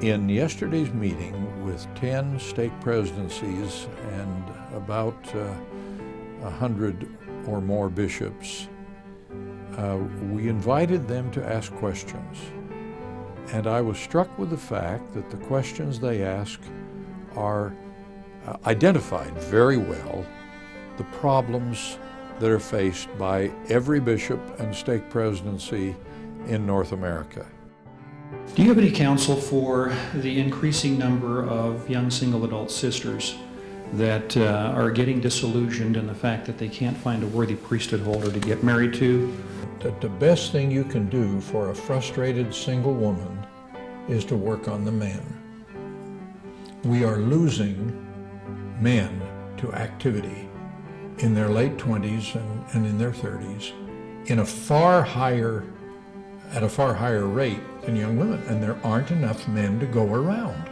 In yesterday's meeting with 10 stake presidencies and about 100 or more bishops, we invited them to ask questions. And I was struck with the fact that the questions they ask are identified very well the problems that are faced by every bishop and stake presidency in North America. Do you have any counsel for the increasing number of young single adult sisters that are getting disillusioned in the fact that they can't find a worthy priesthood holder to get married to? That the best thing you can do for a frustrated single woman is to work on the men. We are losing men to activity in their late 20s and in their 30s at a far higher rate than young women, and there aren't enough men to go around.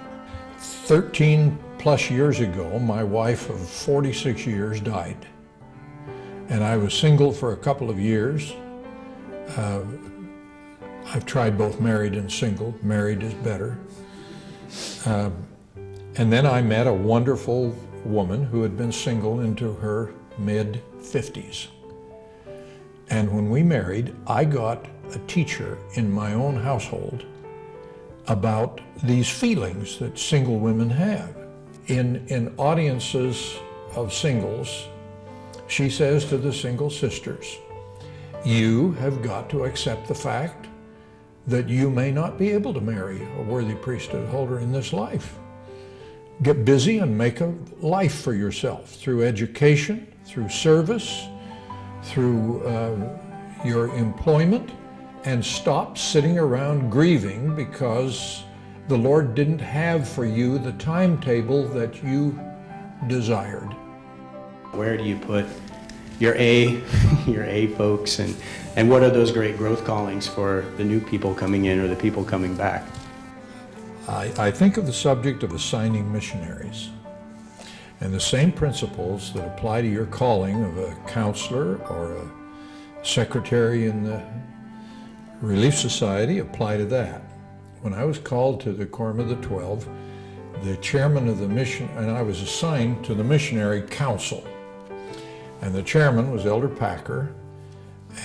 13 plus years ago, my wife of 46 years died, and I was single for a couple of years. I've tried both married and single. Married is better. And then I met a wonderful woman who had been single into her mid-50s. And when we married, I got a teacher in my own household about these feelings that single women have. In audiences of singles, she says to the single sisters, you have got to accept the fact that you may not be able to marry a worthy priesthood holder in this life. Get busy and make a life for yourself through education, through service, through your employment, and stop sitting around grieving because the Lord didn't have for you the timetable that you desired. Where do you put your A folks, and what are those great growth callings for the new people coming in or the people coming back? I think of the subject of assigning missionaries, and the same principles that apply to your calling of a counselor or a secretary in the Relief Society apply to that. When I was called to the Quorum of the 12, the chairman of the mission, and I was assigned to the missionary council. And the chairman was Elder Packer,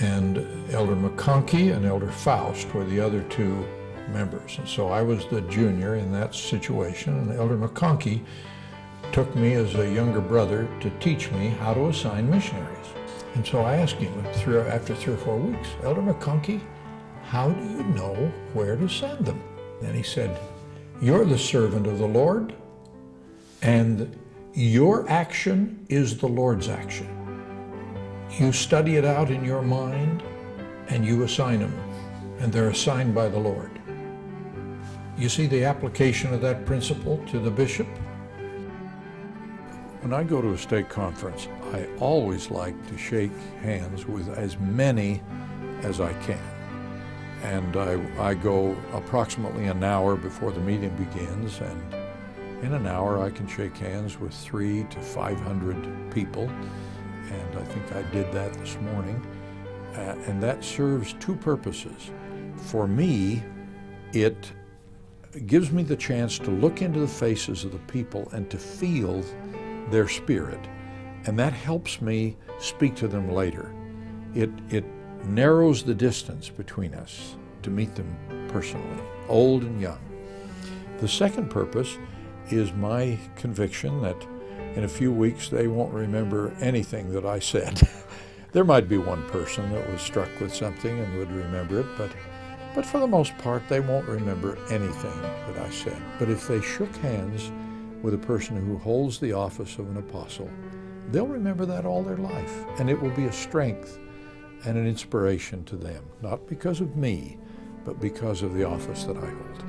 and Elder McConkey and Elder Faust were the other two members. And so I was the junior in that situation, and Elder McConkey took me as a younger brother to teach me how to assign missionaries. And so I asked him after 3 or 4 weeks, Elder McConkey, how do you know where to send them? And he said, you're the servant of the Lord, and your action is the Lord's action. You study it out in your mind, and you assign them, and they're assigned by the Lord. You see the application of that principle to the bishop? When I go to a stake conference, I always like to shake hands with as many as I can. And I go approximately an hour before the meeting begins, and in an hour I can shake hands with 300 to 500 people. And I think I did that this morning. And that serves two purposes. For me, it gives me the chance to look into the faces of the people and to feel their spirit. And that helps me speak to them later. It narrows the distance between us to meet them personally, old and young. The second purpose is my conviction that in a few weeks they won't remember anything that I said. There might be one person that was struck with something and would remember it, but for the most part they won't remember anything that I said. But if they shook hands with a person who holds the office of an apostle, they'll remember that all their life, and it will be a strength and an inspiration to them, not because of me, but because of the office that I hold.